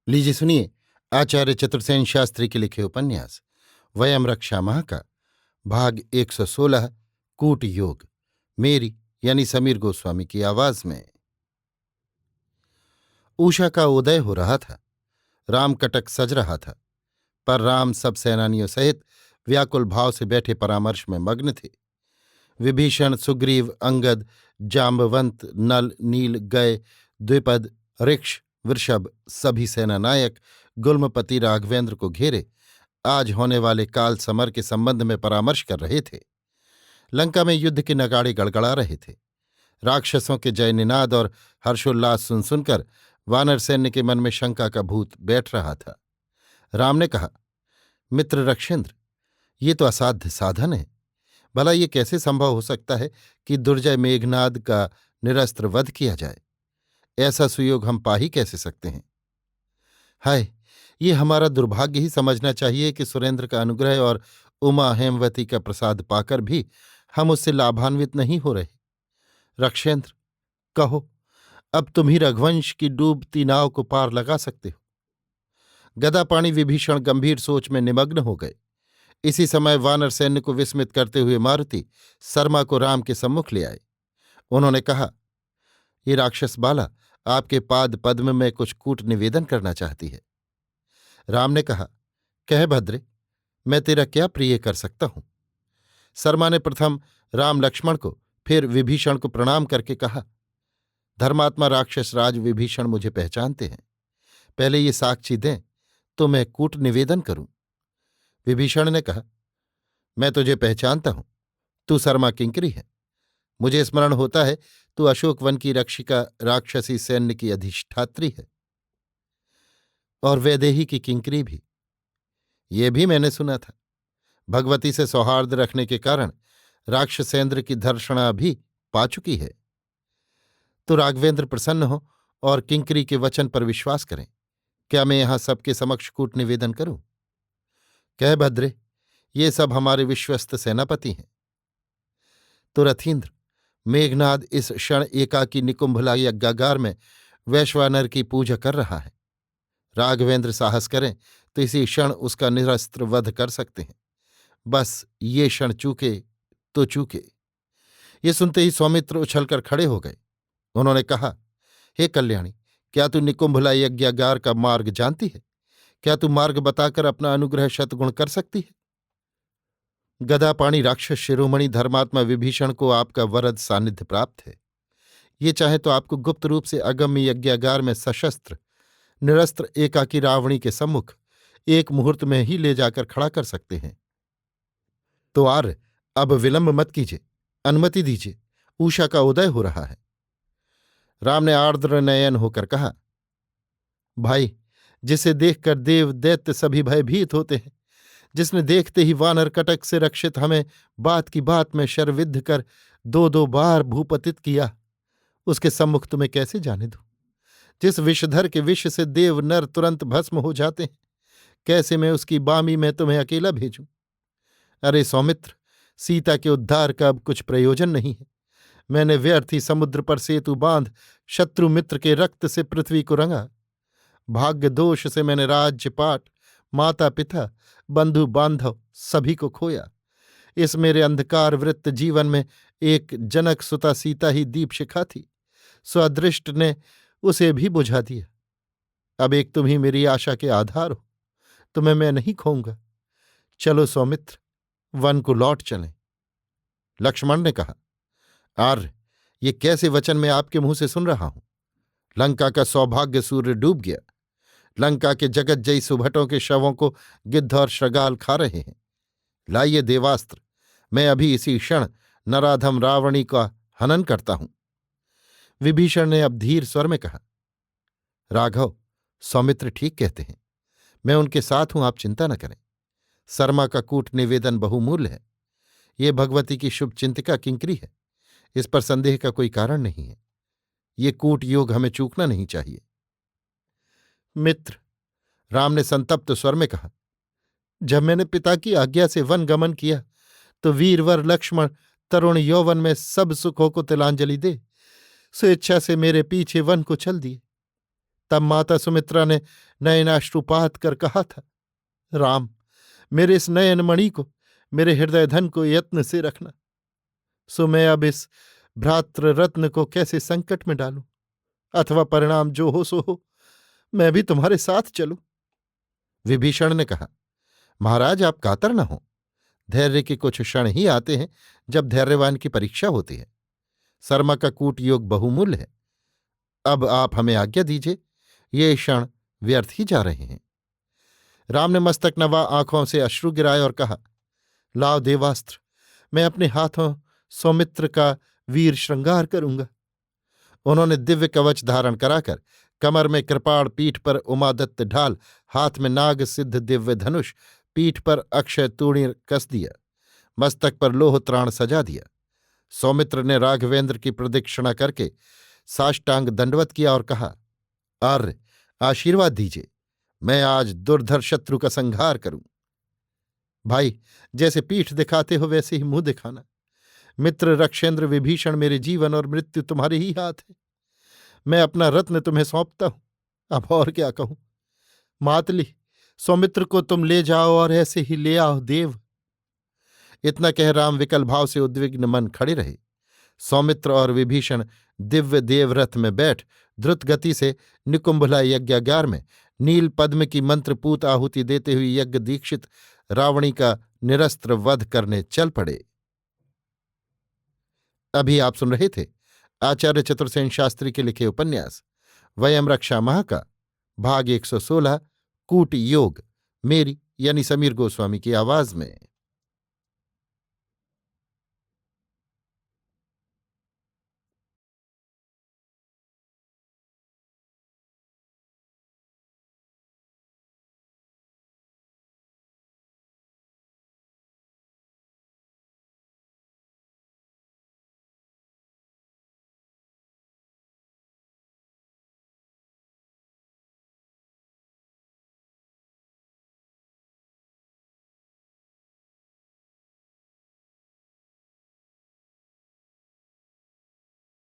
लीजिए सुनिए। आचार्य चतुर्सेन शास्त्री के लिखे उपन्यास वयम रक्षा माह का भाग 116 कूट योग, मेरी यानी समीर गोस्वामी की आवाज में। उषा का उदय हो रहा था। रामकटक सज रहा था, पर राम सब सेनानियों सहित व्याकुल भाव से बैठे परामर्श में मग्न थे। विभीषण, सुग्रीव, अंगद, जाम्बवंत, नल, नील, गय, द्विपद, ऋक्ष, वृषभ सभी सेनानायक गुल्मपति राघवेंद्र को घेरे आज होने वाले काल समर के संबंध में परामर्श कर रहे थे। लंका में युद्ध के नगाड़े गड़गड़ा रहे थे। राक्षसों के जय निनाद और हर्षोल्लास सुन सुनकर वानर सैन्य के मन में शंका का भूत बैठ रहा था। राम ने कहा, मित्र रक्षेंद्र, ये तो असाध्य साधन है। भला ये कैसे संभव हो सकता है कि दुर्जय मेघनाद का निरस्त्र वध किया जाए? ऐसा सुयोग हम पा ही कैसे सकते हैं? हाय, ये हमारा दुर्भाग्य ही समझना चाहिए कि सुरेंद्र का अनुग्रह और उमा हेमवती का प्रसाद पाकर भी हम उससे लाभान्वित नहीं हो रहे। रक्षेंद्र, कहो, अब तुम ही रघुवंश की डूबती नाव को पार लगा सकते हो। गदापाणी विभीषण गंभीर सोच में निमग्न हो गए। इसी समय वानर सैन्य को विस्मित करते हुए मारुति शर्मा को राम के सम्मुख ले आए। उन्होंने कहा, ये राक्षस बाला आपके पाद पद्म में कुछ कूट निवेदन करना चाहती है। राम ने कहा, कह भद्रे, मैं तेरा क्या प्रिय कर सकता हूं? शर्मा ने प्रथम राम लक्ष्मण को, फिर विभीषण को प्रणाम करके कहा, धर्मात्मा राक्षस राज विभीषण मुझे पहचानते हैं। पहले ये साक्षी दें तो मैं कूट निवेदन करूं। विभीषण ने कहा, मैं तुझे पहचानता हूं, तू शर्मा किंकरी है। मुझे स्मरण होता है तू अशोक वन की रक्षिका राक्षसी सैन्य की अधिष्ठात्री है, और वैदेही की किंकरी भी। ये भी मैंने सुना था। भगवती से सौहार्द रखने के कारण राक्षसेंद्र की धर्षणा भी पा चुकी है। तो राघवेंद्र प्रसन्न हो और किंकरी के वचन पर विश्वास करें। क्या मैं यहां सबके समक्ष कूट निवेदन करूं? कह भद्रे, ये सब हमारे विश्वस्त सेनापति हैं। तो रथीन्द्र, मेघनाद इस क्षण एकाकी निकुंभला यज्ञागार में वैश्वानर की पूजा कर रहा है। राघवेंद्र साहस करें तो इसी क्षण उसका निरस्त्र वध कर सकते हैं। बस ये क्षण चूके तो चूके। ये सुनते ही सौमित्र उछलकर खड़े हो गए। उन्होंने कहा, हे कल्याणी, क्या तू निकुंभला यज्ञागार का मार्ग जानती है? क्या तू मार्ग बताकर अपना अनुग्रह शतगुण कर सकती है? गदापाणी राक्षस शिरोमणि धर्मात्मा विभीषण को आपका वरद सानिध्य प्राप्त है। ये चाहे तो आपको गुप्त रूप से अगम्य यज्ञागार में सशस्त्र निरस्त्र एकाकी रावणी के सम्मुख एक मुहूर्त में ही ले जाकर खड़ा कर सकते हैं। तो आर्य, अब विलंब मत कीजिए, अनुमति दीजिए, उषा का उदय हो रहा है। राम ने आर्द्र नयन होकर कहा, भाई, जिसे देखकर देव दैत्य सभी भयभीत होते हैं, जिसने देखते ही वानर कटक से रक्षित हमें बात की बात में शरविद्ध कर दो दो बार भूपतित किया, उसके सम्मुख तुम्हें कैसे जाने दूं? जिस विषधर के विष से देव नर तुरंत भस्म हो जाते हैं, कैसे मैं उसकी बामी में तुम्हें अकेला भेजूं? अरे सौमित्र, सीता के उद्धार का अब कुछ प्रयोजन नहीं है। मैंने व्यर्थ ही समुद्र पर सेतु बांध शत्रु मित्र के रक्त से पृथ्वी को रंगा। भाग्य दोष से मैंने राज्य पाट, माता पिता, बंधु बांधव सभी को खोया। इस मेरे अंधकार वृत्त जीवन में एक जनक सुता सीता ही दीप शिखा थी। स्वदृष्ट ने उसे भी बुझा दिया। अब एक तुम ही मेरी आशा के आधार हो, तुम्हें मैं नहीं खोऊंगा। चलो सौमित्र, वन को लौट चलें। लक्ष्मण ने कहा, आर्य, ये कैसे वचन मैं आपके मुंह से सुन रहा हूं? लंका का सौभाग्य सूर्य डूब गया। लंका के जगज्जयी सुभटों के शवों को गिद्ध और श्रगाल खा रहे हैं। लाइए देवास्त्र, मैं अभी इसी क्षण नराधम रावणी का हनन करता हूं। विभीषण ने अब धीर स्वर में कहा, राघव, सौमित्र ठीक कहते हैं। मैं उनके साथ हूं, आप चिंता न करें। शर्मा का कूट निवेदन बहुमूल्य है। ये भगवती की शुभ चिंतिका किंकरी है, इस पर संदेह का कोई कारण नहीं है। ये कूट योग हमें चूकना नहीं चाहिए। मित्र, राम ने संतप्त स्वर में कहा, जब मैंने पिता की आज्ञा से वन गमन किया तो वीरवर लक्ष्मण तरुण यौवन में सब सुखों को तिलांजलि दे स्वेच्छा से मेरे पीछे वन को चल दिए। तब माता सुमित्रा ने नयनाश्रुपात कर कहा था, राम, मेरे इस नयन मणि को, मेरे हृदय धन को यत्न से रखना। सो मैं अब इस भ्रातृ रत्न को कैसे संकट में डालूं? अथवा परिणाम जो हो सो हो, मैं भी तुम्हारे साथ चलूं। विभीषण ने कहा, महाराज, आप कातर न हो। धैर्य के कुछ क्षण ही आते हैं जब धैर्यवान की परीक्षा होती है। शर्मा का कूट योग बहुमूल्य है। अब आप हमें आज्ञा दीजिए, ये क्षण व्यर्थ ही जा रहे हैं। राम ने मस्तक नवा, आंखों से अश्रु गिराए और कहा, लाओ देवास्त्र, मैं अपने हाथों सौमित्र का वीर श्रृंगार करूंगा। उन्होंने दिव्य कवच धारण कराकर कमर में कृपाण, पीठ पर उमादत्त ढाल, हाथ में नाग सिद्ध दिव्य धनुष, पीठ पर अक्षय तूणी कस दिया, मस्तक पर लोह त्राण सजा दिया। सौमित्र ने राघवेंद्र की प्रदक्षिणा करके साष्टांग दंडवत किया और कहा, आर्य, आशीर्वाद दीजिए, मैं आज दुर्धर शत्रु का संहार करूं। भाई, जैसे पीठ दिखाते हो वैसे ही मुंह दिखाना। मित्र रक्षेंद्र विभीषण, मेरे जीवन और मृत्यु तुम्हारे ही हाथ है। मैं अपना रत्न तुम्हें सौंपता हूं, अब और क्या कहूं। मातली, सौमित्र को तुम ले जाओ और ऐसे ही ले आओ देव। इतना कह राम विकल भाव से उद्विग्न मन खड़े रहे। सौमित्र और विभीषण दिव्य देवरथ में बैठ द्रुत गति से निकुंभला यज्ञागार में नील पद्म की मंत्रपूत आहुति देते हुए यज्ञ दीक्षित रावणी का निरस्त्र वध करने चल पड़े। अभी आप सुन रहे थे आचार्य चतुर्सेन शास्त्री के लिखे उपन्यास वयम रक्षामः का भाग 116 कूट योग, मेरी यानी समीर गोस्वामी की आवाज में।